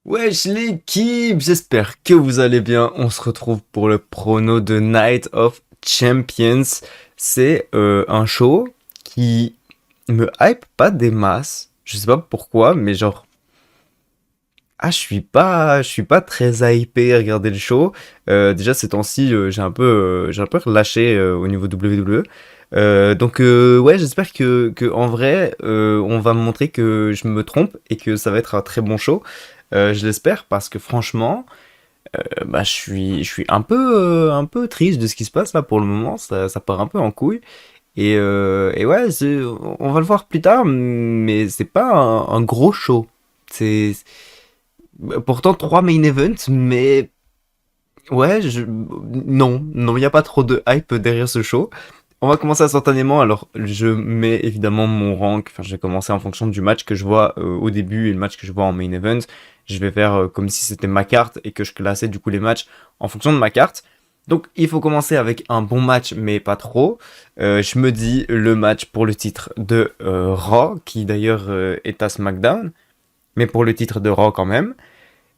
Wesh l'équipe, j'espère que vous allez bien. On se retrouve pour le prono de Night of Champions. C'est un show qui me hype pas des masses. Je sais pas pourquoi, mais genre, je suis pas très hypé à regarder le show. Déjà ces temps-ci, j'ai un peu relâché au niveau WWE. Donc ouais, j'espère que en vrai, on va me montrer que je me trompe et que ça va être un très bon show. Je l'espère parce que franchement, bah, je suis un peu triste de ce qui se passe là pour le moment. Ça part un peu en couille. Et ouais, on va le voir plus tard, mais c'est pas un gros show. C'est pourtant trois main events, mais ouais, non, il n'y a pas trop de hype derrière ce show. On va commencer instantanément. Alors, je mets évidemment mon rank. Enfin, je vais commencer en fonction du match que je vois au début et le match que je vois en main event. Je vais faire comme si c'était ma carte et que je classais du coup les matchs en fonction de ma carte. Donc, il faut commencer avec un bon match, mais pas trop. Je me dis le match pour le titre de Raw, qui d'ailleurs est à SmackDown, mais pour le titre de Raw quand même.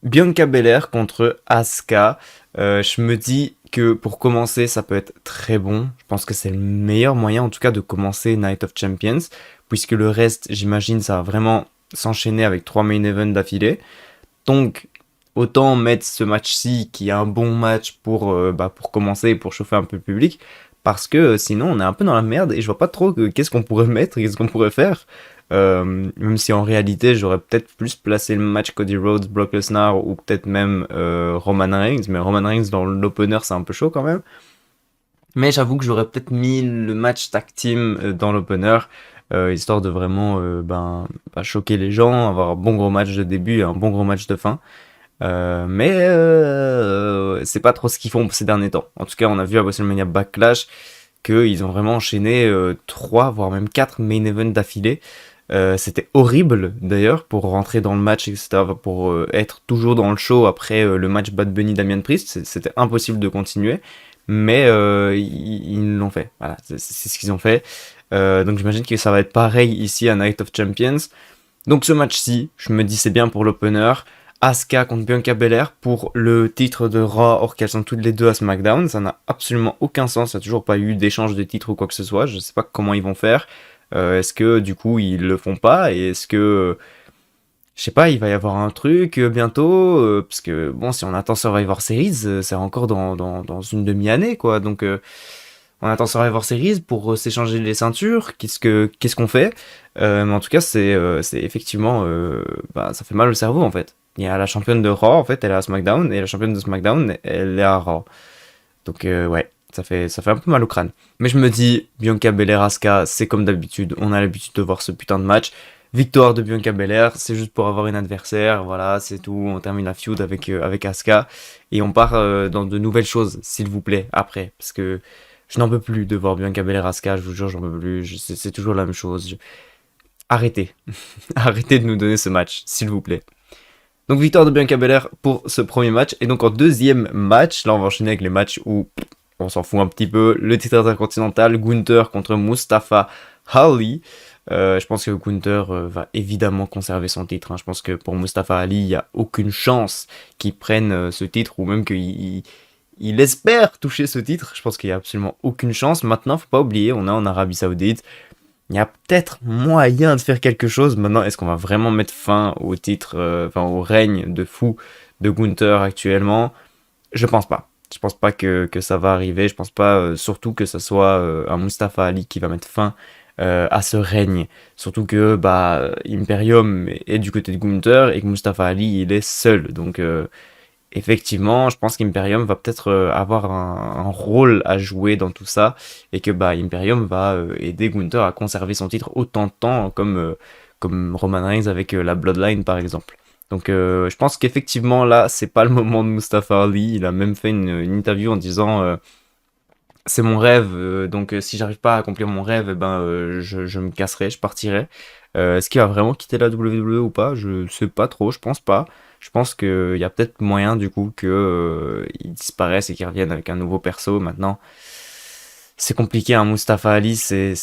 Bianca Belair contre Asuka. Je me dis que pour commencer, ça peut être très bon. Je pense que c'est le meilleur moyen, en tout cas, de commencer Night of Champions, puisque le reste, j'imagine, ça va vraiment s'enchaîner avec trois main events d'affilée. Donc, autant mettre ce match-ci, qui est un bon match pour commencer, pour chauffer un peu le public, parce que sinon, on est un peu dans la merde et je vois pas trop qu'est-ce qu'on pourrait mettre, qu'est-ce qu'on pourrait faire. Même si en réalité j'aurais peut-être plus placé le match Cody Rhodes, Brock Lesnar ou peut-être même Roman Reigns, mais Roman Reigns dans l'opener c'est un peu chaud quand même. Mais j'avoue que j'aurais peut-être mis le match tag team dans l'opener, histoire de vraiment choquer les gens, avoir un bon gros match de début et un bon gros match de fin. Mais c'est pas trop ce qu'ils font ces derniers temps. En tout cas, on a vu à WrestleMania Backlash qu'ils ont vraiment enchaîné 3 voire même 4 main events d'affilée. C'était horrible d'ailleurs pour rentrer dans le match, etc. Pour être toujours dans le show après le match Bad Bunny Damian Priest. C'était impossible de continuer. Mais ils l'ont fait. Voilà, c'est ce qu'ils ont fait. Donc j'imagine que ça va être pareil ici à Night of Champions. Donc ce match-ci, je me dis c'est bien pour l'opener. Asuka contre Bianca Belair pour le titre de Raw, or qu'elles sont toutes les deux à SmackDown. Ça n'a absolument aucun sens. Il n'y a toujours pas eu d'échange de titres ou quoi que ce soit. Je ne sais pas comment ils vont faire. Est-ce que du coup ils le font pas et est-ce que je sais pas, il va y avoir un truc bientôt parce que bon, si on attend Survivor Series, c'est encore dans une demi-année quoi. Donc on attend Survivor Series pour s'échanger les ceintures. Qu'est-ce qu'on fait? Mais en tout cas, c'est effectivement ça fait mal au cerveau en fait. Il y a la championne de Raw en fait, elle est à SmackDown et la championne de SmackDown, elle est à Raw. Donc ouais, ça fait un peu mal au crâne. Mais je me dis, Bianca Belair Asuka, c'est comme d'habitude, on a l'habitude de voir ce putain de match. Victoire de Bianca Belair, c'est juste pour avoir une adversaire, voilà, c'est tout. On termine la feud avec Asuka et on part dans de nouvelles choses, s'il vous plaît, après. Parce que je n'en peux plus de voir Bianca Belair Asuka, je vous jure, j'en peux plus. C'est toujours la même chose. Arrêtez. Arrêtez de nous donner ce match, s'il vous plaît. Donc victoire de Bianca Belair pour ce premier match. Et donc en deuxième match, là on va enchaîner avec les matchs où on s'en fout un petit peu. Le titre intercontinental, Gunther contre Mustafa Ali. Je pense que Gunther va évidemment conserver son titre. Hein. Je pense que pour Mustafa Ali, il n'y a aucune chance qu'il prenne ce titre ou même qu'il espère toucher ce titre. Je pense qu'il n'y a absolument aucune chance. Maintenant, faut pas oublier, on est en Arabie Saoudite. Il y a peut-être moyen de faire quelque chose. Maintenant, est-ce qu'on va vraiment mettre fin au titre, au règne de fou de Gunther actuellement? Je pense pas. Je pense pas que ça va arriver. Je pense pas surtout que ça soit un Mustafa Ali qui va mettre fin à ce règne. Surtout que Imperium est du côté de Gunther et que Mustafa Ali il est seul. Donc effectivement, je pense qu'Imperium va peut-être avoir un rôle à jouer dans tout ça et que Imperium va aider Gunther à conserver son titre autant de temps comme Roman Reigns avec la Bloodline par exemple. Donc je pense qu'effectivement là, c'est pas le moment de Mustafa Ali. Il a même fait une interview en disant c'est mon rêve, donc si j'arrive pas à accomplir mon rêve, je me casserai, je partirai. Est-ce qu'il va vraiment quitter la WWE ou pas? Je sais pas trop, je pense pas. Je pense qu'il y a peut-être moyen du coup que il disparaisse et qu'il revienne avec un nouveau perso maintenant. C'est compliqué, hein, Mustafa Ali, c'est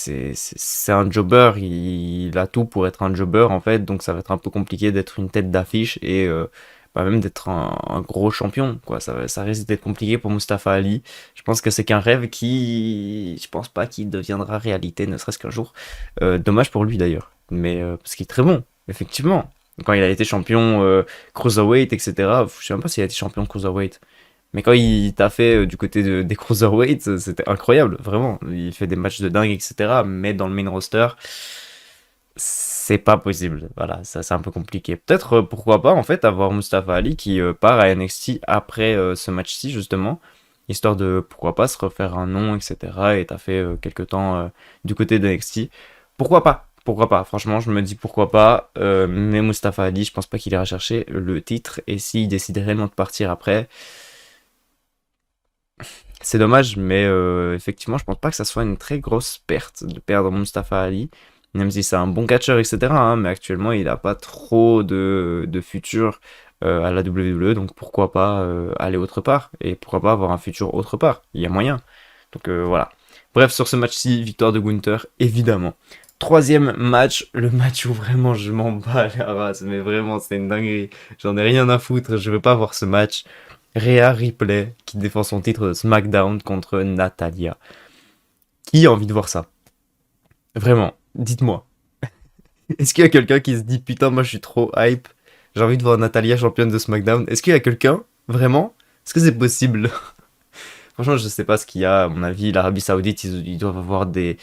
un jobber, il a tout pour être un jobber en fait, donc ça va être un peu compliqué d'être une tête d'affiche et bah, même d'être un gros champion, quoi. Ça risque d'être compliqué pour Mustafa Ali. Je pense que c'est qu'un rêve qui, je pense pas qu'il deviendra réalité, ne serait-ce qu'un jour. Dommage pour lui d'ailleurs, mais parce qu'il est très bon, effectivement. Quand il a été champion cruiserweight, etc. Je sais même pas s'il a été champion cruiserweight. Mais quand il t'a fait du côté des cruiserweights, c'était incroyable, vraiment. Il fait des matchs de dingue, etc. Mais dans le main roster, c'est pas possible. Voilà, ça c'est un peu compliqué. Peut-être, pourquoi pas, en fait, avoir Mustafa Ali qui part à NXT après ce match-ci, justement. Histoire de, pourquoi pas, se refaire un nom, etc. Et t'as fait quelques temps du côté de NXT. Pourquoi pas? Pourquoi pas? Franchement, je me dis pourquoi pas. Mais Mustafa Ali, je pense pas qu'il ira chercher le titre. Et s'il décide réellement de partir après, c'est dommage, mais effectivement, je pense pas que ça soit une très grosse perte de perdre Mustafa Ali, même si c'est un bon catcheur, etc. Hein, mais actuellement, il a pas trop de futur à la WWE, donc pourquoi pas aller autre part, et pourquoi pas avoir un futur autre part, il y a moyen. Donc voilà. Bref, sur ce match-ci, victoire de Gunther, évidemment. Troisième match, le match où vraiment je m'en bats la race, mais vraiment c'est une dinguerie. J'en ai rien à foutre, je veux pas voir ce match. Rhea Ripley qui défend son titre de SmackDown contre Natalia. Qui a envie de voir ça? Vraiment, dites-moi. Est-ce qu'il y a quelqu'un qui se dit putain, moi je suis trop hype, j'ai envie de voir Natalia championne de SmackDown? Est-ce qu'il y a quelqu'un? Vraiment? Est-ce que c'est possible? Franchement, je sais pas ce qu'il y a. À mon avis, l'Arabie Saoudite, ils doivent avoir des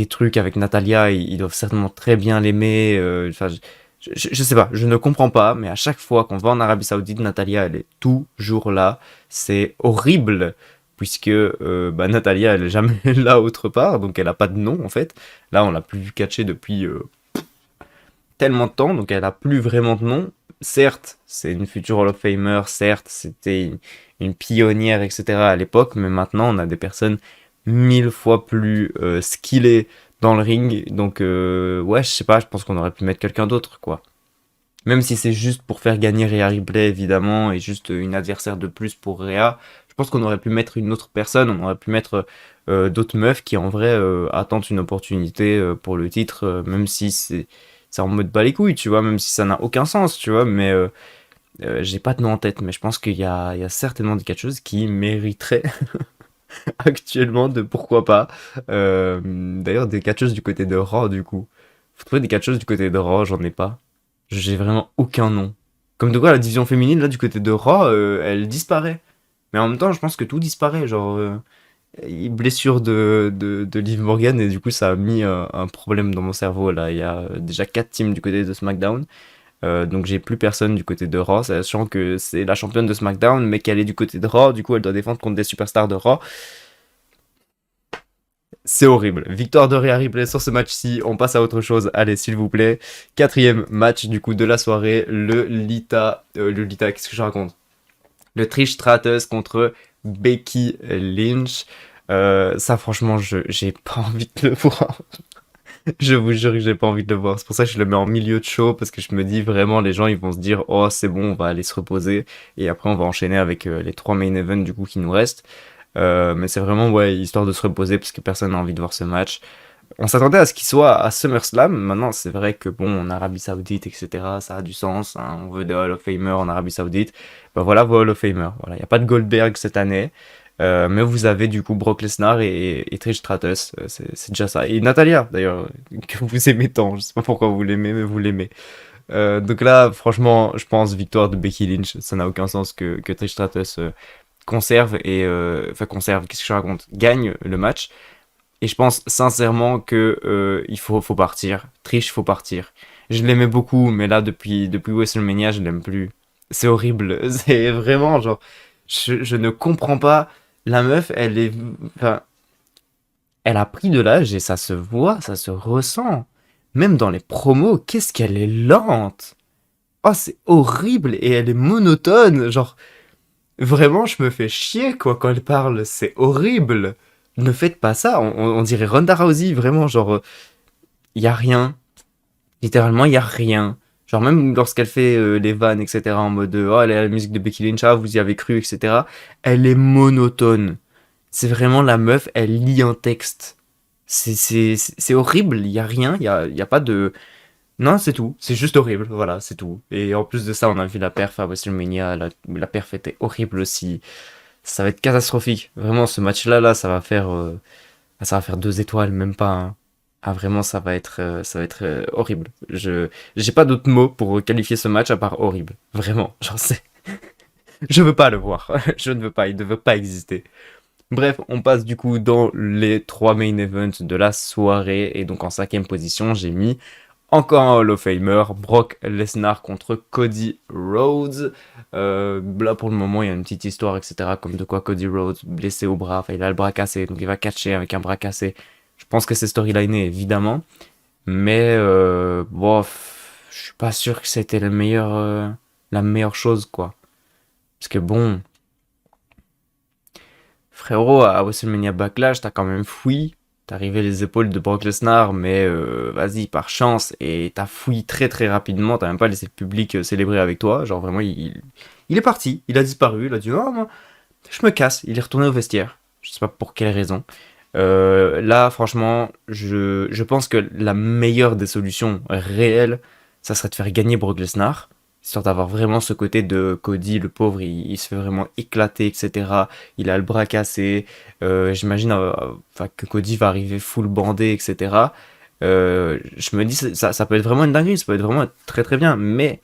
trucs avec Natalia. Ils doivent certainement très bien l'aimer. Enfin, je sais pas, je ne comprends pas, mais à chaque fois qu'on va en Arabie Saoudite, Natalia, elle est toujours là. C'est horrible, puisque bah, Natalia, elle est jamais là autre part, donc elle a pas de nom en fait. Là, on l'a plus vu catcher depuis tellement de temps, donc elle a plus vraiment de nom. Certes, c'est une future Hall of Famer, certes, c'était une pionnière, etc. à l'époque, mais maintenant, on a des personnes mille fois plus skillées dans le ring. Donc, ouais, je sais pas, je pense qu'on aurait pu mettre quelqu'un d'autre, quoi. Même si c'est juste pour faire gagner Rhea Ripley, évidemment, et juste une adversaire de plus pour Rhea, je pense qu'on aurait pu mettre une autre personne, on aurait pu mettre d'autres meufs qui, en vrai, attendent une opportunité pour le titre, même si c'est en mode bas les couilles, tu vois, même si ça n'a aucun sens, tu vois, mais j'ai pas de nom en tête, mais je pense qu'il y a certainement des quelque chose qui mériteraient actuellement de pourquoi pas. D'ailleurs, des catcheuses du côté de Raw, du coup. Faut trouver des catcheuses du côté de Raw, j'en ai pas. J'ai vraiment aucun nom. Comme de quoi, la division féminine, là, du côté de Raw, elle disparaît. Mais en même temps, je pense que tout disparaît. Genre, blessure de Liv Morgan, et du coup, ça a mis un problème dans mon cerveau, là. Il y a déjà 4 teams du côté de SmackDown. Donc j'ai plus personne du côté de Raw, sachant que c'est la championne de SmackDown, mais qu'elle est du côté de Raw, du coup elle doit défendre contre des superstars de Raw. C'est horrible. Victoire de Rhea Ripley sur ce match-ci. On passe à autre chose. Allez, s'il vous plaît. Quatrième match du coup de la soirée. Le Lita, qu'est-ce que je raconte? Le Trish Stratus contre Becky Lynch. Ça, franchement, j'ai pas envie de le voir. Je vous jure que j'ai pas envie de le voir. C'est pour ça que je le mets en milieu de show, parce que je me dis vraiment, les gens ils vont se dire, oh c'est bon, on va aller se reposer, et après on va enchaîner avec les trois main events du coup qui nous restent. Mais c'est vraiment ouais, histoire de se reposer, parce que personne n'a envie de voir ce match. On s'attendait à ce qu'il soit à SummerSlam. Maintenant, c'est vrai que bon, en Arabie Saoudite, etc., ça a du sens, hein. On veut des Hall of Famer en Arabie Saoudite. Ben voilà vos Hall of Famer. Voilà, il n'y a pas de Goldberg cette année. Mais vous avez du coup Brock Lesnar et Trish Stratus. C'est déjà ça. Et Natalia, d'ailleurs, que vous aimez tant. Je sais pas pourquoi vous l'aimez, mais vous l'aimez. Donc là, franchement, je pense victoire de Becky Lynch. Ça n'a aucun sens que Trish Stratus conserve et. Enfin, conserve, qu'est-ce que je raconte? Gagne le match. Et je pense sincèrement que il faut partir. Trish, faut partir. Je l'aimais beaucoup, mais là, depuis WrestleMania, je l'aime plus. C'est horrible. C'est vraiment genre. Je ne comprends pas. La meuf, elle est. Enfin, elle a pris de l'âge et ça se voit, ça se ressent. Même dans les promos, qu'est-ce qu'elle est lente. Oh, c'est horrible et elle est monotone. Genre, vraiment, je me fais chier, quoi, quand elle parle. C'est horrible. Ne faites pas ça. On dirait Ronda Rousey, vraiment. Genre, il y a rien. Littéralement, il y a rien. Genre, même lorsqu'elle fait les vannes, etc., en mode oh, elle est la musique de Becky Lynch, ah, vous y avez cru, etc., elle est monotone. C'est vraiment la meuf, elle lit un texte. C'est horrible, il y a rien, il y a pas Non, c'est tout. C'est juste horrible. Voilà, c'est tout. Et en plus de ça, on a vu la perf à WrestleMania. La perf était horrible aussi. Ça va être catastrophique. Vraiment, ce match-là, là, ça va faire 2 étoiles, même pas, hein. Ah, vraiment, ça va être horrible. J'ai pas d'autres mots pour qualifier ce match à part horrible. Vraiment, j'en sais. Je veux pas le voir. Je ne veux pas. Il ne veut pas exister. Bref, on passe du coup dans les 3 main events de la soirée. Et donc en 5e position, j'ai mis encore un Hall of Famer, Brock Lesnar contre Cody Rhodes. Là pour le moment, il y a une petite histoire, etc. Comme de quoi Cody Rhodes, blessé au bras, enfin il a le bras cassé, donc il va catcher avec un bras cassé. Je pense que c'est storyliné évidemment, mais bon, je suis pas sûr que c'était la meilleure chose quoi. Parce que bon, frérot, à WrestleMania Backlash, t'as quand même fouillé. T'as arrivé les épaules de Brock Lesnar, mais vas-y, par chance. Et t'as fouillé très très rapidement. T'as même pas laissé le public célébrer avec toi. Genre vraiment, il est parti. Il a disparu. Il a dit, oh, moi, je me casse. Il est retourné au vestiaire. Je sais pas pour quelle raison. Là, franchement, je pense que la meilleure des solutions réelles, ça serait de faire gagner Brock Lesnar. Histoire d'avoir vraiment ce côté de Cody, le pauvre, il se fait vraiment éclater, etc. Il a le bras cassé. J'imagine enfin, que Cody va arriver full bandé, etc. Je me dis, ça peut être vraiment une dinguerie, ça peut être vraiment très très bien. Mais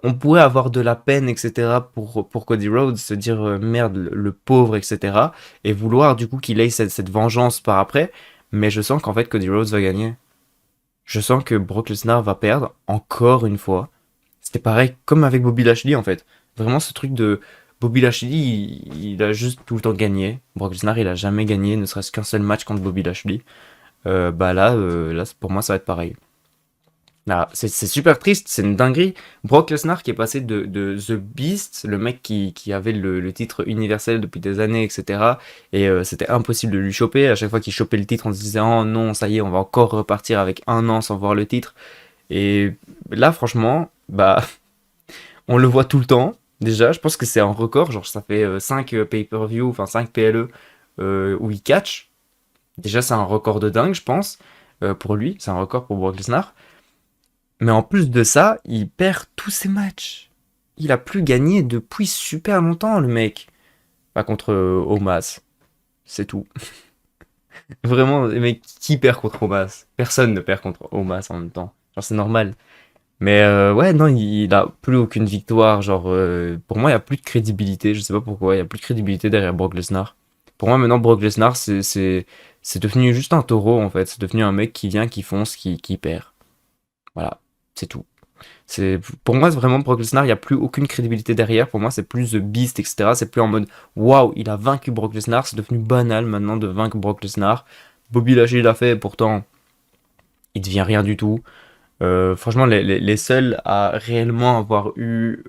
on pourrait avoir de la peine, etc. pour Cody Rhodes, se dire merde, le pauvre, etc. Et vouloir du coup qu'il ait cette vengeance par après. Mais je sens qu'en fait Cody Rhodes va gagner. Je sens que Brock Lesnar va perdre encore une fois. C'était pareil comme avec Bobby Lashley en fait. Vraiment ce truc de Bobby Lashley, il a juste tout le temps gagné. Brock Lesnar, il a jamais gagné, ne serait-ce qu'un seul match contre Bobby Lashley. Bah là, pour moi, ça va être pareil. Là, c'est super triste, c'est une dinguerie. Brock Lesnar qui est passé de The Beast, le mec qui avait le titre universel depuis des années, etc. Et c'était impossible de lui choper. À chaque fois qu'il chopait le titre, on se disait oh non, ça y est, on va encore repartir avec un an sans voir le titre. Et là, franchement, bah, on le voit tout le temps. Déjà, je pense que c'est un record. Genre, ça fait 5 pay-per-view, enfin 5 PLE où il catch. Déjà, c'est un record de dingue, je pense, pour lui. C'est un record pour Brock Lesnar. Mais en plus de ça, il perd tous ses matchs. Il a plus gagné depuis super longtemps, le mec. Pas contre Omas. C'est tout. Vraiment, les mecs, qui perd contre Omas? Personne ne perd contre Omas en même temps. Genre, c'est normal. Mais ouais, non, il a plus aucune victoire. Genre, pour moi, il n'y a plus de crédibilité. Je sais pas pourquoi, il n'y a plus de crédibilité derrière Brock Lesnar. Pour moi, maintenant, Brock Lesnar, c'est devenu juste un taureau, en fait. C'est devenu un mec qui vient, qui fonce, qui perd. Voilà, c'est tout. Pour moi, c'est vraiment Brock Lesnar, il n'y a plus aucune crédibilité derrière. Pour moi, c'est plus The Beast, etc. C'est plus en mode waouh, il a vaincu Brock Lesnar. C'est devenu banal maintenant de vaincre Brock Lesnar. Bobby Lashley l'a fait, pourtant, il devient rien du tout. Franchement, les seuls à réellement avoir eu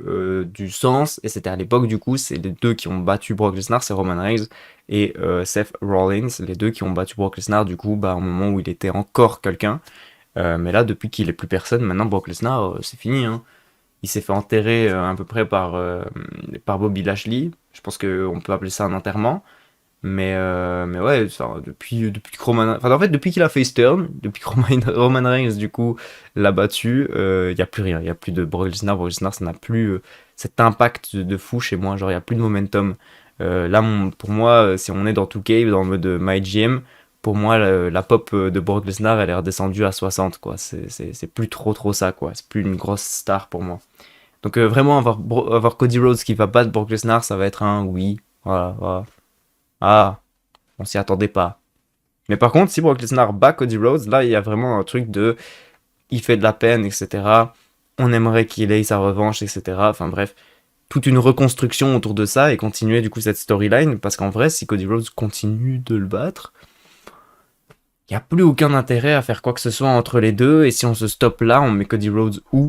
du sens, et c'était à l'époque du coup, c'est les deux qui ont battu Brock Lesnar, c'est Roman Reigns et Seth Rollins, les deux qui ont battu Brock Lesnar du coup, bah, au moment où il était encore quelqu'un. Mais là, depuis qu'il est plus personne, maintenant Brock Lesnar, c'est fini, hein. Il s'est fait enterrer à peu près par Bobby Lashley. Je pense qu'on peut appeler ça un enterrement. Mais ouais, enfin, depuis que Roman, enfin, en fait, depuis qu'il a face turn, depuis que Roman Reigns, du coup, l'a battu, il n'y a plus rien. Il n'y a plus de Brock Lesnar. Brock Lesnar, ça n'a plus cet impact de fou chez moi. Genre, il n'y a plus de momentum. Là, pour moi, si on est dans 2K, dans le mode MyGM, pour moi, la pop de Brock Lesnar, elle est redescendue à 60, quoi. C'est plus trop ça, quoi. C'est plus une grosse star pour moi. Donc, vraiment, avoir Cody Rhodes qui va battre Brock Lesnar, ça va être un oui. Voilà, voilà. Ah, on s'y attendait pas. Mais par contre, si Brock Lesnar bat Cody Rhodes, là, il y a vraiment un truc de... Il fait de la peine, etc. On aimerait qu'il ait sa revanche, etc. Enfin bref, toute une reconstruction autour de ça et continuer du coup cette storyline. Parce qu'en vrai, si Cody Rhodes continue de le battre, il n'y a plus aucun intérêt à faire quoi que ce soit entre les deux. Et si on se stoppe là, on met Cody Rhodes où?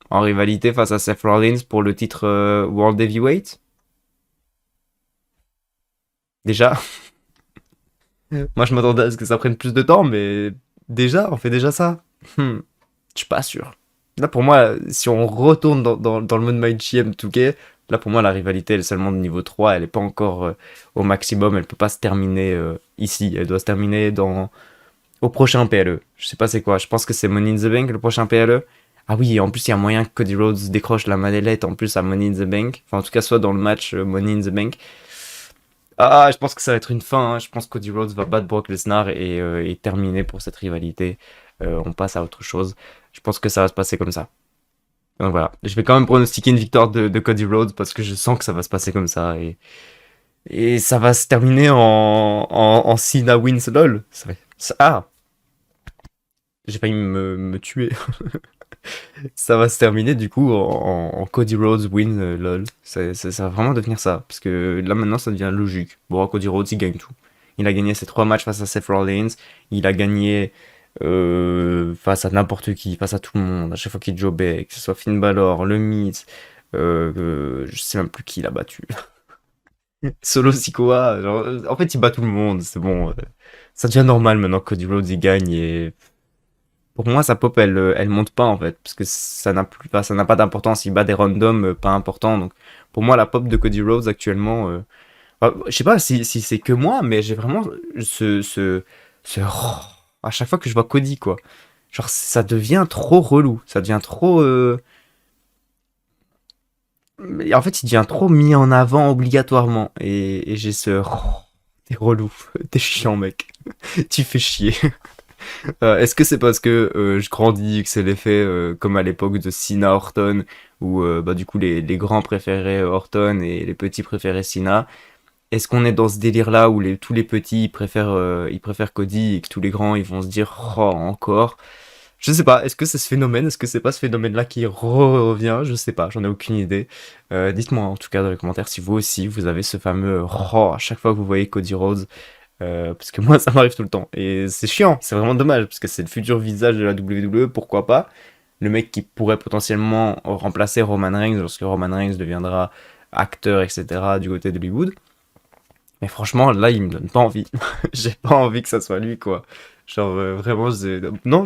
En rivalité face à Seth Rollins pour le titre World Heavyweight? Déjà, moi je m'attendais à ce que ça prenne plus de temps, mais déjà, on fait déjà ça. Je suis pas sûr. Là pour moi, si on retourne dans le mode MyGM 2K, là pour moi la rivalité elle est seulement de niveau 3, elle est pas encore au maximum, elle peut pas se terminer ici, elle doit se terminer Au prochain PLE. Je sais pas c'est quoi. Je pense que c'est Money in the Bank le prochain PLE. Ah oui, en plus il y a moyen que Cody Rhodes décroche la manellette en plus à Money in the Bank. Enfin en tout cas soit dans le match Money in the Bank. Ah, je pense que ça va être une fin, hein. Je pense que Cody Rhodes va battre Brock Lesnar et terminer pour cette rivalité. On passe à autre chose. Je pense que ça va se passer comme ça. Donc voilà. Je vais quand même pronostiquer une victoire de Cody Rhodes parce que je sens que ça va se passer comme ça. Et ça va se terminer en Cena wins lol. Ah, j'ai failli me tuer. Ça va se terminer du coup en Cody Rhodes win lol. Ça va vraiment devenir ça. Parce que là maintenant ça devient logique. Bon, Cody Rhodes il gagne tout. Il a gagné ses 3 matchs face à Seth Rollins. Il a gagné face à n'importe qui, face à tout le monde. À chaque fois qu'il jobait, que ce soit Finn Balor, le Miz, je sais même plus qui il a battu. Solo Sikoa, genre, en fait il bat tout le monde, c'est bon. Ça devient normal maintenant que Cody Rhodes il gagne et pour moi, sa pop, elle monte pas en fait, parce que ça n'a pas d'importance. Il bat des randoms pas importants. Donc, pour moi, la pop de Cody Rhodes actuellement, je sais pas si c'est que moi, mais j'ai vraiment ce à chaque fois que je vois Cody quoi. Genre, ça devient trop relou, ça devient trop. En fait, il devient trop mis en avant obligatoirement, et j'ai t'es relou, t'es chiant mec, tu fais chier. Est-ce que c'est parce que je grandis, que c'est l'effet comme à l'époque de Cena Orton, où bah, du coup les grands préféraient Orton et les petits préféraient Cena? Est-ce qu'on est dans ce délire-là où tous les petits ils préfèrent Cody et que tous les grands ils vont se dire oh encore? Je sais pas, est-ce que c'est ce phénomène? Est-ce que c'est pas ce phénomène-là qui revient? Je sais pas, j'en ai aucune idée. Dites-moi en tout cas dans les commentaires si vous aussi vous avez ce fameux oh à chaque fois que vous voyez Cody Rhodes. Parce que moi, ça m'arrive tout le temps. Et c'est chiant, c'est vraiment dommage, parce que c'est le futur visage de la WWE, pourquoi pas. Le mec qui pourrait potentiellement remplacer Roman Reigns lorsque Roman Reigns deviendra acteur, etc. du côté d'Hollywood. Mais franchement, là, il me donne pas envie. J'ai pas envie que ça soit lui, quoi. Genre, vraiment, non,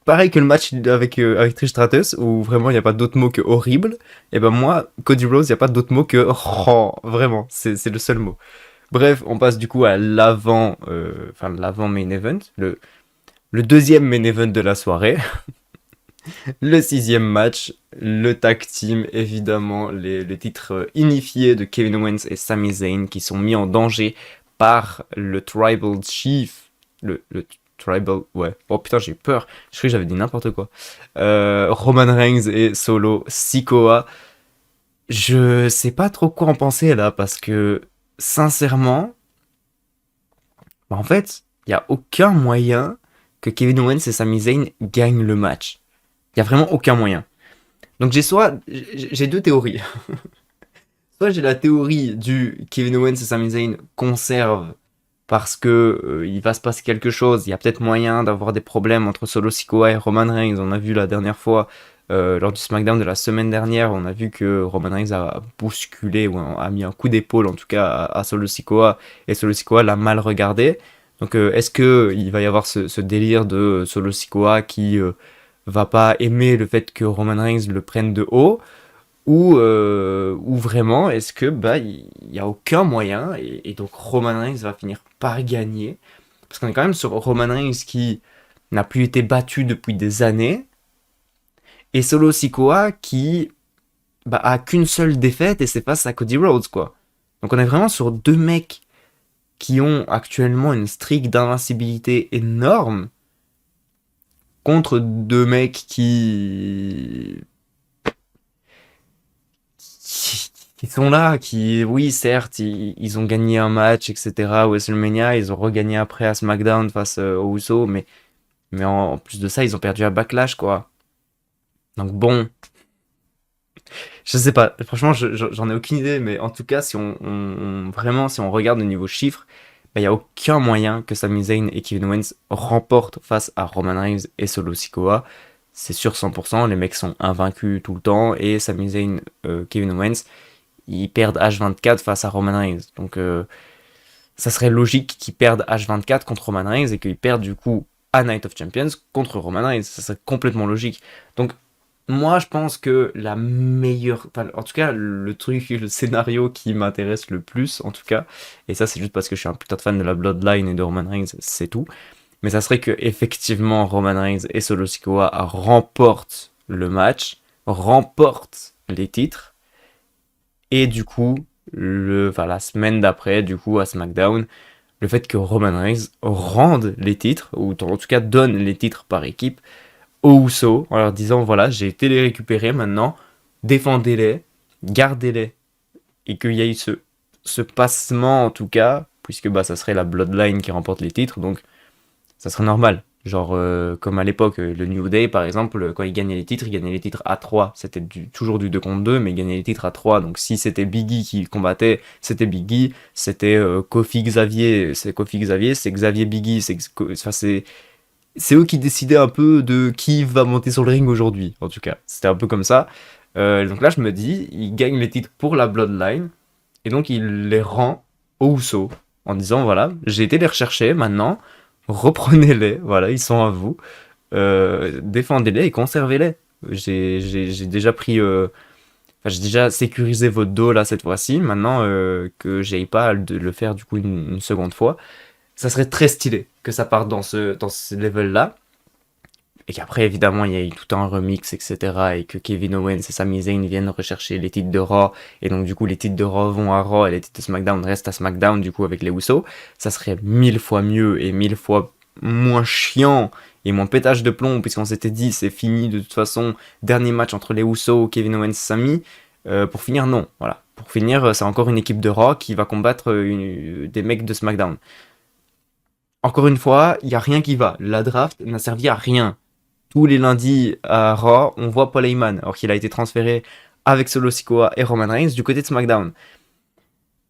pareil que le match avec Trish Stratus, où vraiment il n'y a pas d'autre mot que horrible. Et ben moi, Cody Rhodes, il n'y a pas d'autre mot que oh, vraiment, c'est le seul mot. Bref, on passe du coup à l'avant main event, le deuxième main event de la soirée, le sixième match, le tag team, évidemment, les titres unifiés de Kevin Owens et Sami Zayn qui sont mis en danger par le Tribal Chief, le Tribal, ouais, oh putain j'ai eu peur, je croyais que j'avais dit n'importe quoi, Roman Reigns et Solo Sikoa. Je sais pas trop quoi en penser là, parce que sincèrement, bah, en fait, il n'y a aucun moyen que Kevin Owens et Sami Zayn gagnent le match. Il n'y a vraiment aucun moyen. Donc j'ai deux théories. Soit j'ai la théorie du Kevin Owens et Sami Zayn conservent parce que il va se passer quelque chose. Il y a peut-être moyen d'avoir des problèmes entre Solo Sikoa et Roman Reigns. On a vu la dernière fois, lors du SmackDown de la semaine dernière, on a vu que Roman Reigns a bousculé ou a mis un coup d'épaule en tout cas à Solo Sikoa, et Solo Sikoa l'a mal regardé. Donc est-ce que il va y avoir ce délire de Solo Sikoa qui va pas aimer le fait que Roman Reigns le prenne de haut, ou vraiment est-ce que bah il y a aucun moyen, et donc Roman Reigns va finir par gagner, parce qu'on est quand même sur Roman Reigns qui n'a plus été battu depuis des années, et Solo Sikoa qui bah, a qu'une seule défaite et c'est face à Cody Rhodes quoi. Donc on est vraiment sur deux mecs qui ont actuellement une streak d'invincibilité énorme contre deux mecs qui sont là, qui, oui, certes, ils ont gagné un match, etc. au WrestleMania, ils ont regagné après à SmackDown face aux Usos, mais en plus de ça, ils ont perdu à Backlash, quoi. Donc bon, je sais pas, franchement, j'en ai aucune idée, mais en tout cas, vraiment, si on regarde au niveau chiffres, il n'y a aucun moyen que Sami Zayn et Kevin Owens remportent face à Roman Reigns et Solo Sikoa. C'est sûr 100%, les mecs sont invaincus tout le temps, et Sami Zayn, Kevin Owens, ils perdent H24 face à Roman Reigns. Donc ça serait logique qu'ils perdent H24 contre Roman Reigns et qu'ils perdent du coup à Night of Champions contre Roman Reigns. Ça serait complètement logique. Donc Moi, je pense que la meilleure, enfin, en tout cas, le truc, le scénario qui m'intéresse le plus, en tout cas, et ça, c'est juste parce que je suis un putain de fan de la Bloodline et de Roman Reigns, c'est tout. Mais ça serait que, effectivement, Roman Reigns et Solo Sikoa remportent le match, remportent les titres, et du coup, enfin, la semaine d'après, du coup, à SmackDown, le fait que Roman Reigns rende les titres, ou en tout cas donne les titres par équipe, aux Usos en leur disant voilà, j'ai été les récupérer maintenant, défendez-les, gardez-les. Et qu'il y a eu ce passement en tout cas, puisque bah, ça serait la Bloodline qui remporte les titres, donc ça serait normal. Genre, comme à l'époque, le New Day par exemple, quand ils gagnaient les titres à 3. C'était toujours du 2 contre 2, mais ils gagnaient les titres à 3. Donc si c'était Biggie qui combattait, c'était Biggie. C'était Kofi Xavier, c'est Kofi Xavier, c'est Xavier Biggie. Enfin, c'est eux qui décidaient un peu de qui va monter sur le ring aujourd'hui, en tout cas. C'était un peu comme ça. Donc là, je me dis, il gagne les titres pour la Bloodline, et donc il les rend aux Usos, en disant, voilà, j'ai été les rechercher, maintenant, reprenez-les, voilà, ils sont à vous, défendez-les et conservez-les. J'ai déjà pris... Enfin, j'ai déjà sécurisé votre dos là cette fois-ci, maintenant que j'aille pas de le faire du coup une seconde fois, ça serait très stylé que ça parte dans ce level-là. Et qu'après, évidemment, il y a eu tout un remix, etc. Et que Kevin Owens et Sami Zayn viennent rechercher les titres de Raw. Et donc, du coup, les titres de Raw vont à Raw et les titres de SmackDown restent à SmackDown, du coup, avec les Usos. Ça serait 1000 fois mieux et 1000 fois moins chiant et moins pétage de plomb, puisqu'on s'était dit, c'est fini de toute façon. Dernier match entre les Usos, Kevin Owens, Sami. Pour finir, non. Voilà. Pour finir, c'est encore une équipe de Raw qui va combattre des mecs de SmackDown. Encore une fois, il n'y a rien qui va. La draft n'a servi à rien. Tous les lundis à Raw, on voit Paul Heyman, alors qu'il a été transféré avec Solo Sikoa et Roman Reigns du côté de SmackDown.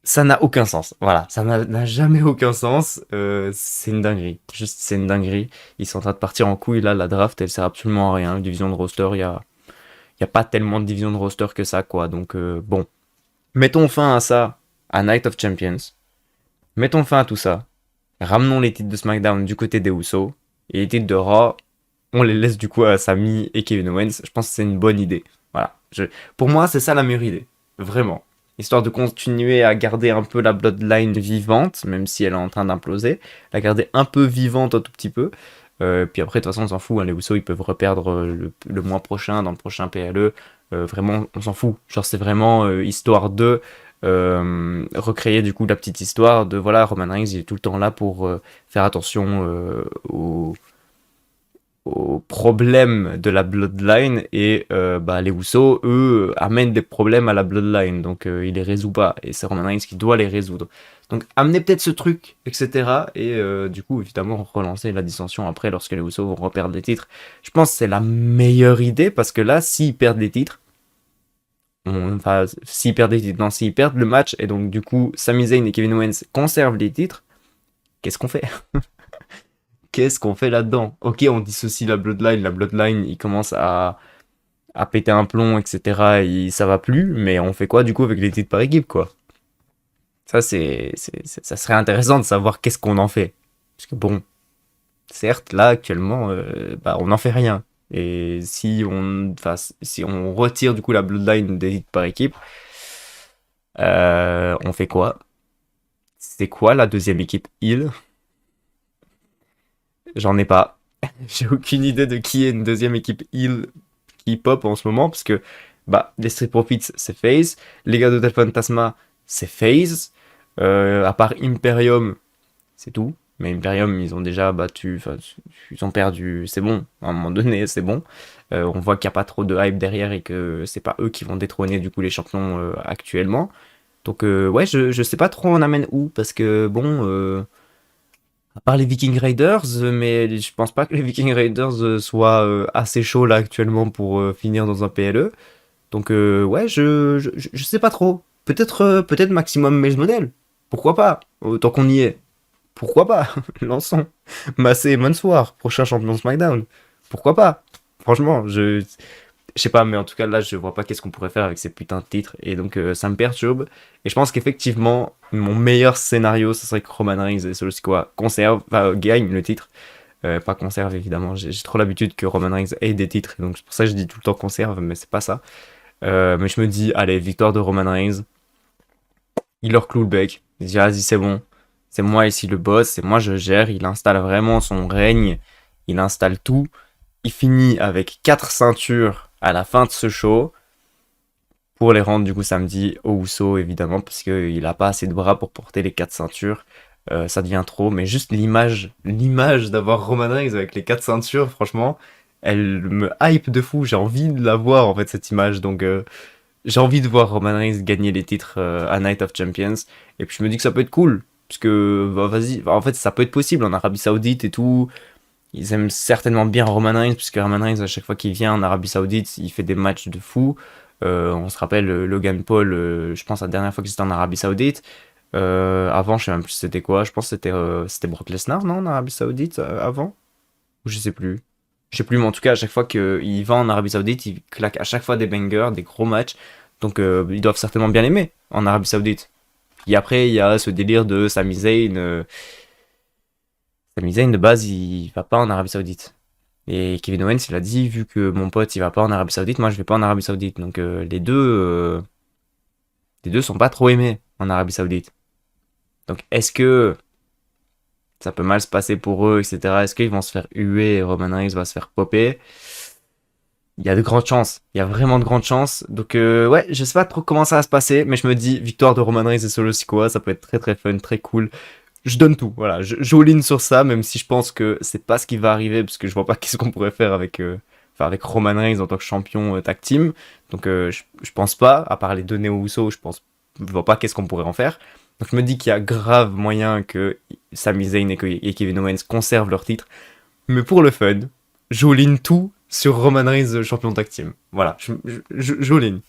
Ça n'a aucun sens. Voilà, ça n'a jamais aucun sens. C'est une dinguerie. Juste, c'est une dinguerie. Ils sont en train de partir en couille là. La draft, elle sert absolument à rien. Une division de roster, y a pas tellement de division de roster que ça, quoi. Donc, bon. Mettons fin à ça à Night of Champions. Mettons fin à tout ça. Ramenons les titres de SmackDown du côté des Usos. Et les titres de Raw, on les laisse du coup à Sami et Kevin Owens. Je pense que c'est une bonne idée. Voilà. Pour moi, c'est ça la meilleure idée. Vraiment. Histoire de continuer à garder un peu la Bloodline vivante, même si elle est en train d'imploser. La garder un peu vivante un tout petit peu. Puis après, de toute façon, on s'en fout. Hein, les Usos, ils peuvent reperdre le mois prochain, dans le prochain PLE. Vraiment, on s'en fout. Genre, c'est vraiment histoire de recréer du coup la petite histoire de voilà, Roman Reigns, il est tout le temps là pour faire attention aux problèmes de la Bloodline et bah, les Usos, eux, amènent des problèmes à la Bloodline, donc il les résout pas, et c'est Roman Reigns qui doit les résoudre. Donc amener peut-être ce truc, etc. Et du coup, évidemment, relancer la dissension après lorsque les Usos vont reperdre les titres. Je pense que c'est la meilleure idée, parce que là, s'ils perdent les titres, enfin, s'ils perdent les titres, non, s'ils perdent le match, et donc du coup, Sami Zayn et Kevin Owens conservent les titres, qu'est-ce qu'on fait? Qu'est-ce qu'on fait là-dedans? Ok, on dissocie la Bloodline, il commence à péter un plomb, etc. Et ça va plus, mais on fait quoi du coup avec les titres par équipe, quoi? Ça, ça serait intéressant de savoir qu'est-ce qu'on en fait. Parce que bon, certes, là, actuellement, bah, on n'en fait rien. Et enfin, si on retire du coup la Bloodline des titres par équipe, on fait quoi? C'est quoi la deuxième équipe heel? J'en ai pas. J'ai aucune idée de qui est une deuxième équipe heel qui pop en ce moment, parce que bah, les Street Profits, c'est FaZe, les gars de Del Fantasma, c'est FaZe, à part Imperium, c'est tout. Mais Imperium, ils ont déjà battu, enfin, ils ont perdu, c'est bon, à un moment donné, c'est bon. On voit qu'il n'y a pas trop de hype derrière et que c'est pas eux qui vont détrôner du coup les champions actuellement. Donc ouais, je sais pas trop on amène où, parce que bon, à part les Viking Raiders, mais je pense pas que les Viking Raiders soient assez chauds là actuellement pour finir dans un PLE. Donc ouais, je sais pas trop. Peut-être maximum Mage Model. Pourquoi pas? Tant qu'on y est. Pourquoi pas? Lançons. Massé et Mansoir, prochain champion SmackDown. Pourquoi pas? Franchement, je sais pas, mais en tout cas là, je vois pas qu'est-ce qu'on pourrait faire avec ces putains de titres. Et donc ça me perturbe. Et je pense qu'effectivement, mon meilleur scénario, ce serait que Roman Reigns et Solo Sikoa conservent, gagnent le titre. Pas conserve évidemment, j'ai trop l'habitude que Roman Reigns ait des titres, donc c'est pour ça que je dis tout le temps conserve, mais c'est pas ça. Mais je me dis, allez, victoire de Roman Reigns, il leur cloue le bec, il dit, vas-y, c'est bon, c'est moi ici le boss, c'est moi je gère, il installe vraiment son règne, il installe tout, il finit avec 4 ceintures à la fin de ce show, pour les rendre du coup samedi au Uso évidemment, parce qu'il a pas assez de bras pour porter les 4 ceintures, ça devient trop, mais juste l'image d'avoir Roman Reigns avec les 4 ceintures, franchement, elle me hype de fou, j'ai envie de la voir en fait cette image, donc j'ai envie de voir Roman Reigns gagner les titres à Night of Champions. Et puis je me dis que ça peut être cool. Parce que, bah, vas-y, en fait, ça peut être possible en Arabie Saoudite et tout. Ils aiment certainement bien Roman Reigns, puisque Roman Reigns, à chaque fois qu'il vient en Arabie Saoudite, il fait des matchs de fou. On se rappelle Logan Paul, je pense la dernière fois qu'il était en Arabie Saoudite. Avant, je sais même plus c'était quoi. Je pense que c'était Brock Lesnar, non, en Arabie Saoudite, avant? Ou je sais plus. Je sais plus, mais en tout cas, à chaque fois qu'il va en Arabie Saoudite, il claque à chaque fois des bangers, des gros matchs. Donc, ils doivent certainement bien l'aimer en Arabie Saoudite. Et après, il y a ce délire de Sami Zayn. Sami Zayn, de base, il va pas en Arabie Saoudite. Et Kevin Owens, il a dit, vu que mon pote, il va pas en Arabie Saoudite, moi, je vais pas en Arabie Saoudite. Donc, les deux sont pas trop aimés en Arabie Saoudite. Donc, est-ce que ça peut mal se passer pour eux, etc. Est-ce qu'ils vont se faire huer et Roman Reigns va se faire popper? Il y a de grandes chances. Il y a vraiment de grandes chances. Donc, ouais, je sais pas trop comment ça va se passer, mais je me dis, victoire de Roman Reigns et Solo Sikoa, ça peut être très très fun, très cool. Je donne tout, voilà. Je all-in sur ça, même si je pense que c'est pas ce qui va arriver, parce que je vois pas qu'est-ce qu'on pourrait faire avec Roman Reigns en tant que champion tag team. Donc, je pense pas, à part les donner au Uso, je vois pas qu'est-ce qu'on pourrait en faire. Donc, je me dis qu'il y a grave moyen que Sami Zayn et Kevin Owens conservent leur titre. Mais pour le fun, j'all-in tout sur Roman Reigns champion tag team. Voilà, j'all-in.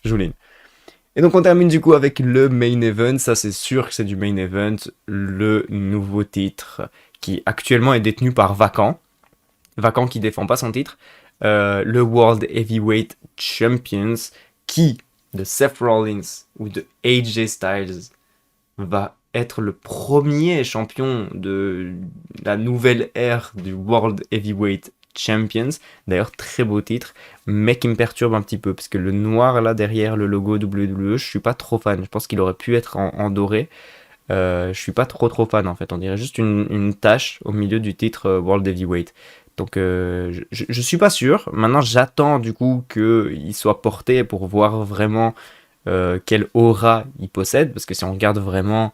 Et donc on termine du coup avec le main event, ça c'est sûr que c'est du main event, le nouveau titre qui actuellement est détenu par Vacant qui défend pas son titre, le World Heavyweight Champions qui, de Seth Rollins ou de AJ Styles, va être le premier champion de la nouvelle ère du World Heavyweight Champions. D'ailleurs, très beau titre, mais qui me perturbe un petit peu, parce que le noir là derrière le logo WWE, je suis pas trop fan. Je pense qu'il aurait pu être en doré. Je suis pas trop fan en fait. On dirait juste une tache au milieu du titre World Heavyweight. Donc je suis pas sûr. Maintenant, j'attends du coup qu'il soit porté pour voir vraiment quelle aura il possède, parce que si on regarde vraiment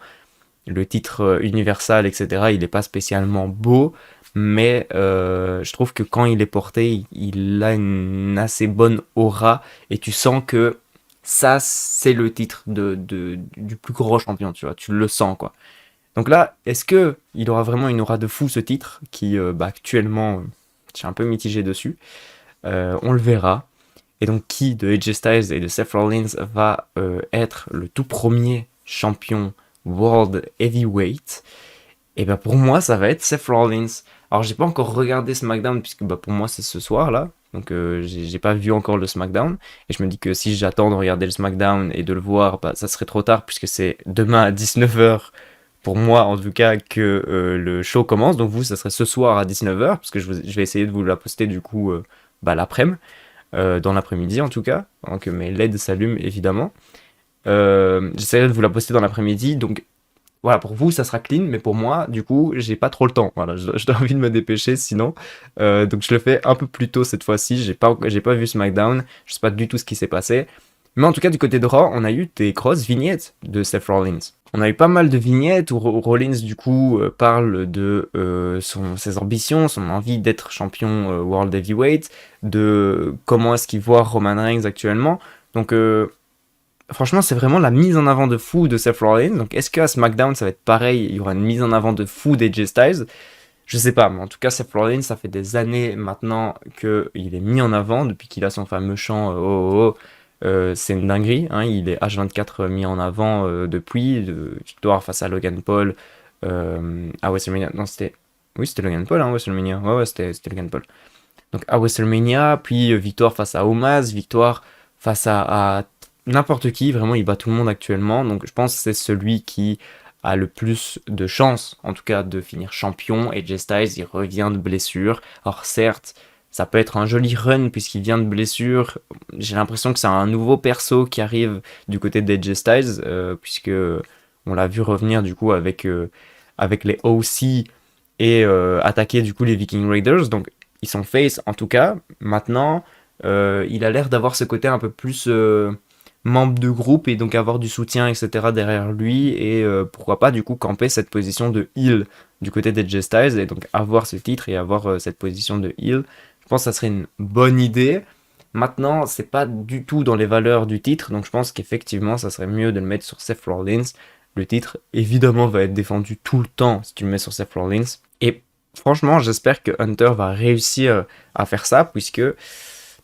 le titre Universal, etc., il n'est pas spécialement beau, mais je trouve que quand il est porté, il a une assez bonne aura, et tu sens que ça, c'est le titre du plus gros champion, tu vois, tu le sens, quoi. Donc là, est-ce que il aura vraiment une aura de fou, ce titre, qui, actuellement, je suis un peu mitigé dessus. On le verra. Et donc, qui de AJ Styles et de Seth Rollins va être le tout premier champion World Heavyweight? Et bah pour moi, ça va être Seth Rollins. Alors, j'ai pas encore regardé SmackDown, puisque bah pour moi, c'est ce soir là. Donc, j'ai pas vu encore le SmackDown. Et je me dis que si j'attends de regarder le SmackDown et de le voir, bah, ça serait trop tard, puisque c'est demain à 19h. Pour moi, en tout cas, que le show commence. Donc, vous, ça serait ce soir à 19h, parce que je vais essayer de vous la poster du coup bah, l'après-midi. Dans l'après-midi en tout cas, avant que mes LED s'allument évidemment. J'essaierai de vous la poster dans l'après-midi, donc voilà, pour vous ça sera clean, mais pour moi, du coup, j'ai pas trop le temps. Voilà, j'ai envie de me dépêcher sinon. Donc je le fais un peu plus tôt cette fois-ci. J'ai pas vu SmackDown, je sais pas du tout ce qui s'est passé. Mais en tout cas, du côté de Raw, on a eu des grosses vignettes de Seth Rollins. On a eu pas mal de vignettes où Rollins, du coup, parle de ses ambitions, son envie d'être champion World Heavyweight, de comment est-ce qu'il voit Roman Reigns actuellement. Donc, franchement, c'est vraiment la mise en avant de fou de Seth Rollins. Donc, est-ce qu'à SmackDown, ça va être pareil? Il y aura une mise en avant de fou d'AJ Styles? Je sais pas, mais en tout cas, Seth Rollins, ça fait des années maintenant qu'il est mis en avant, depuis qu'il a son fameux chant oh, oh, oh. C'est une dinguerie, hein, il est H24 mis en avant depuis, de victoire face à Logan Paul à WrestleMania. Non, c'était. Oui, c'était Logan Paul, hein, WrestleMania. Ouais, c'était Logan Paul. Donc à WrestleMania, puis victoire face à Omaz, victoire face à n'importe qui, vraiment, il bat tout le monde actuellement. Donc je pense que c'est celui qui a le plus de chances, en tout cas, de finir champion. Et AJ Styles, il revient de blessure. Alors certes, ça peut être un joli run puisqu'il vient de blessure. J'ai l'impression que c'est un nouveau perso qui arrive du côté d'AJ Styles, puisque on l'a vu revenir du coup avec les OC et attaquer du coup les Viking Raiders. Donc ils sont face en tout cas. Maintenant, il a l'air d'avoir ce côté un peu plus membre de groupe et donc avoir du soutien, etc. derrière lui. Et pourquoi pas du coup camper cette position de heel du côté d'AJ Styles et donc avoir ce titre et avoir cette position de heel. Je pense que ça serait une bonne idée. Maintenant, c'est pas du tout dans les valeurs du titre, donc je pense qu'effectivement, ça serait mieux de le mettre sur Seth Rollins. Le titre, évidemment, va être défendu tout le temps si tu le mets sur Seth Rollins. Et franchement, j'espère que Hunter va réussir à faire ça, puisque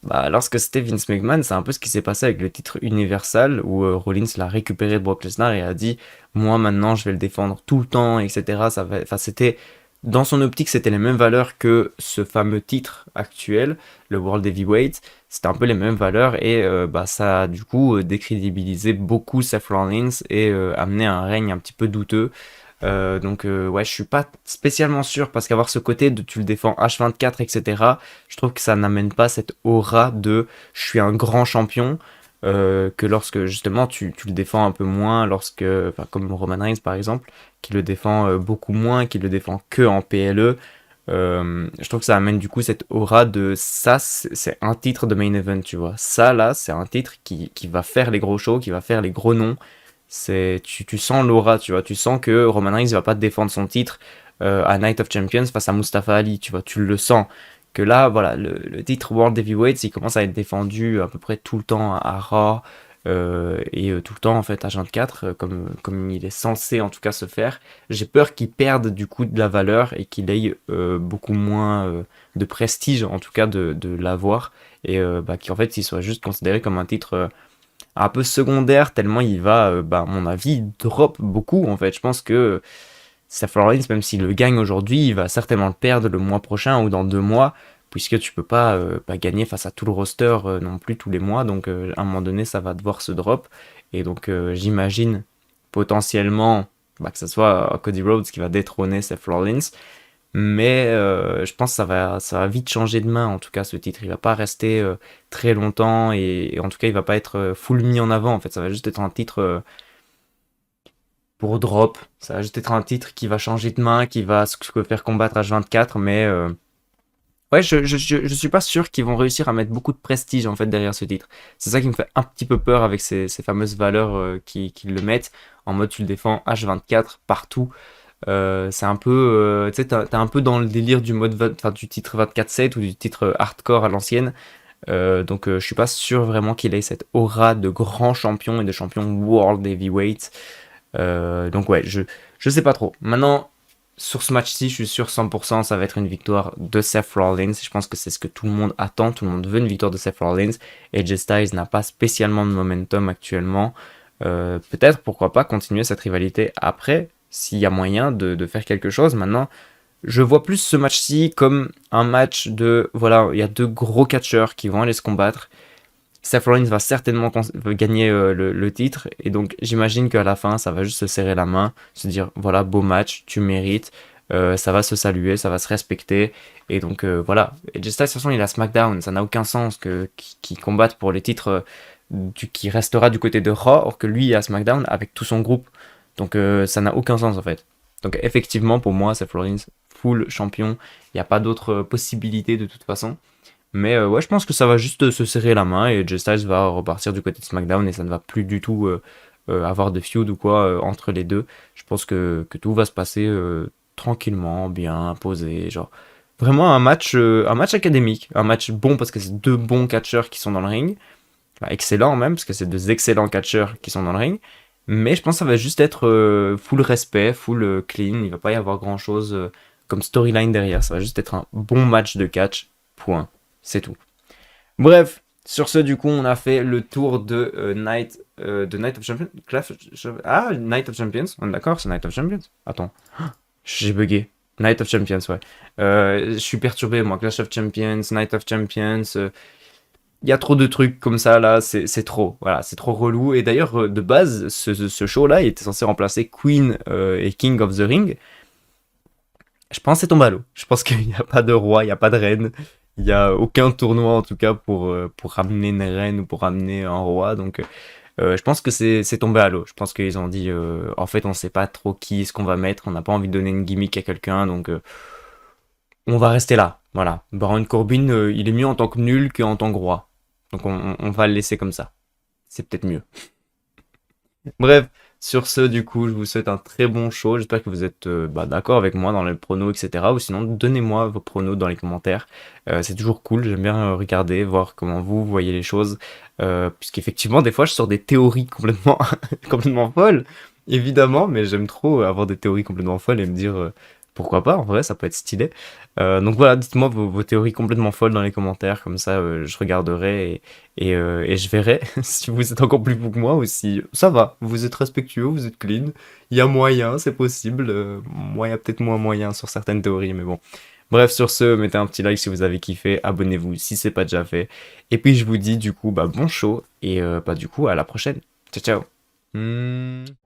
lorsque c'était Vince McMahon, c'est un peu ce qui s'est passé avec le titre Universal, où Rollins l'a récupéré de Brock Lesnar et a dit « Moi, maintenant, je vais le défendre tout le temps, etc. » Enfin, c'était... Dans son optique, c'était les mêmes valeurs que ce fameux titre actuel, le World Heavyweight. C'était un peu les mêmes valeurs et ça a du coup décrédibilisé beaucoup Seth Rollins et amené un règne un petit peu douteux. Ouais, je suis pas spécialement sûr parce qu'avoir ce côté de tu le défends H24, etc., je trouve que ça n'amène pas cette aura de je suis un grand champion. Que lorsque justement tu le défends un peu moins, comme Roman Reigns par exemple, qui le défend beaucoup moins, qui le défend que en PLE, je trouve que ça amène du coup cette aura de ça, c'est un titre de main event, tu vois. Ça là, c'est un titre qui va faire les gros shows, qui va faire les gros noms. Tu sens l'aura, tu vois. Tu sens que Roman Reigns va pas défendre son titre à Night of Champions face à Mustafa Ali, tu vois. Tu le sens que là, voilà, le titre World Heavyweight, il commence à être défendu à peu près tout le temps à Raw et tout le temps en fait à 24, comme il est censé en tout cas se faire. J'ai peur qu'il perde du coup de la valeur et qu'il ait beaucoup moins de prestige en tout cas de l'avoir et qu'en fait il soit juste considéré comme un titre un peu secondaire tellement il va, à mon avis, drop beaucoup en fait. Je pense que Seth Rollins, même s'il le gagne aujourd'hui, il va certainement le perdre le mois prochain ou dans 2 mois, puisque tu peux pas gagner face à tout le roster non plus tous les mois. Donc à un moment donné, ça va devoir se drop. Et donc j'imagine potentiellement que ce soit Cody Rhodes qui va détrôner Seth Rollins. Mais je pense que ça va vite changer de main, en tout cas, ce titre. Il va pas rester très longtemps et en tout cas, il va pas être full mis en avant. En fait, ça va juste être un titre pour drop. Ça va juste être un titre qui va changer de main, qui va se faire combattre H24, mais ouais, je suis pas sûr qu'ils vont réussir à mettre beaucoup de prestige en fait derrière ce titre. C'est ça qui me fait un petit peu peur avec ces fameuses valeurs qui le mettent en mode tu le défends H24 partout. C'est un peu, tu sais, t'es un peu dans le délire du mode, du titre 24/7 ou du titre hardcore à l'ancienne. Je suis pas sûr vraiment qu'il ait cette aura de grand champion et de champion World Heavyweight. Donc ouais, je sais pas trop. Maintenant, sur ce match-ci, je suis sûr 100%, ça va être une victoire de Seth Rollins. Je pense que c'est ce que tout le monde attend. Tout le monde veut une victoire de Seth Rollins. Et AJ Styles n'a pas spécialement de momentum actuellement. Peut-être, pourquoi pas, continuer cette rivalité après, s'il y a moyen de faire quelque chose. Maintenant, je vois plus ce match-ci comme un match de... Voilà, il y a 2 gros catcheurs qui vont aller se combattre. Seth Rollins va certainement gagner le titre et donc j'imagine qu'à la fin ça va juste se serrer la main, se dire voilà beau match, tu mérites, ça va se saluer, ça va se respecter et donc voilà. Et Just Styles, de toute façon il est à SmackDown, ça n'a aucun sens qu'il combatte pour les titres qui restera du côté de Raw or que lui est à SmackDown avec tout son groupe, donc ça n'a aucun sens en fait. Donc effectivement pour moi Seth Rollins full champion, il n'y a pas d'autre possibilité de toute façon. Mais ouais, je pense que ça va juste se serrer la main et AJ Styles va repartir du côté de SmackDown et ça ne va plus du tout avoir de feud ou quoi entre les deux. Je pense que tout va se passer tranquillement, bien, posé, genre vraiment un match académique, un match bon parce que c'est 2 bons catcheurs qui sont dans le ring, enfin, excellents même parce que c'est 2 excellents catcheurs qui sont dans le ring. Mais je pense que ça va juste être full respect, full clean, il va pas y avoir grand chose comme storyline derrière, ça va juste être un bon match de catch, point. C'est tout. Bref, sur ce, du coup, on a fait le tour de Night of Champions. Night of Champions. On est d'accord, c'est Night of Champions. Attends, j'ai bugué. Night of Champions, ouais. Je suis perturbé, moi. Clash of Champions, Night of Champions. il y a trop de trucs comme ça là, c'est trop, voilà, c'est trop relou. Et d'ailleurs, de base, ce show-là, il était censé remplacer Queen et King of the Ring. Je pense que c'est tombé à l'eau. Je pense qu'il n'y a pas de roi, il n'y a pas de reine. Il n'y a aucun tournoi en tout cas pour ramener une reine ou pour ramener un roi. Donc je pense que c'est tombé à l'eau. Je pense qu'ils ont dit en fait on sait pas trop qui est-ce qu'on va mettre. On n'a pas envie de donner une gimmick à quelqu'un. Donc on va rester là. Voilà. Baron Corbin, il est mieux en tant que nul qu'en tant que roi. Donc on va le laisser comme ça. C'est peut-être mieux. Bref, sur ce, du coup, je vous souhaite un très bon show. J'espère que vous êtes d'accord avec moi dans les pronos, etc. Ou sinon, donnez-moi vos pronos dans les commentaires. C'est toujours cool. J'aime bien regarder, voir comment vous voyez les choses. Puisqu'effectivement, des fois, je sors des théories complètement, complètement folles, évidemment, mais j'aime trop avoir des théories complètement folles et me dire pourquoi pas. En vrai, ça peut être stylé. Donc voilà, dites-moi vos théories complètement folles dans les commentaires. Comme ça, je regarderai et je verrai si vous êtes encore plus fou que moi ou si ça va, vous êtes respectueux, vous êtes clean. Il y a moyen, c'est possible. Moi, il y a peut-être moins moyen sur certaines théories, mais bon. Bref, sur ce, mettez un petit like si vous avez kiffé, abonnez-vous si c'est pas déjà fait. Et puis je vous dis du coup, bah bon show et bah du coup à la prochaine. Ciao ciao.